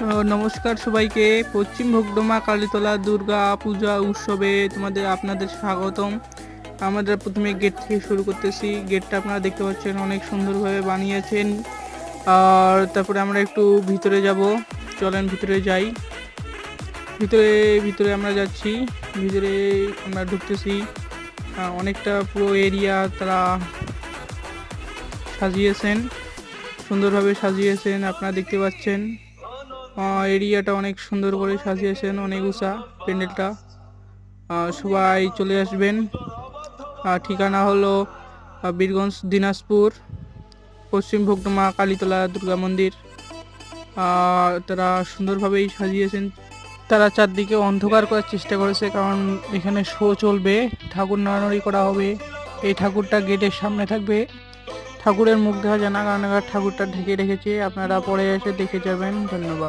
নমস্কার সবাইকে। পশ্চিম ভগডোমা কালীতলা দুর্গা পূজা উৎসবে আপনাদের স্বাগতম। আমাদের প্রথমে গেট থেকে শুরু করতেছি। গেটটা আপনারা দেখতে পাচ্ছেন, অনেক সুন্দরভাবে বানিয়েছেন। আর তারপরে আমরা একটু ভিতরে যাব, চলেন ভিতরে যাই। ভিতরে ভিতরে আমরা যাচ্ছি, ভিতরে আমরা ঢুকতেছি। অনেকটা পুরো এরিয়া তারা সাজিয়েছেন, সুন্দরভাবে সাজিয়েছেন, আপনারা দেখতে পাচ্ছেন। এরিয়াটা অনেক সুন্দর করে সাজিয়েছেন, অনেক উঁচা প্যান্ডেলটা। সবাই চলে আসবেন। ঠিকানা হলো বীরগঞ্জ, দিনাজপুর, পশ্চিম ভগডোমা কালীতলা দুর্গা মন্দির। তারা সুন্দরভাবেই সাজিয়েছেন। তারা চারদিকে অন্ধকার করার চেষ্টা করেছে, কারণ এখানে শো চলবে, ঠাকুর নড়ানড়ি করা হবে। এই ঠাকুরটা গেটের সামনে থাকবে। ঠাকুরের মুখ দেখা যায় না, কারণ ঠাকুরটা ঢেকে রেখেছে। আপনারা পরে এসে দেখে যাবেন। ধন্যবাদ।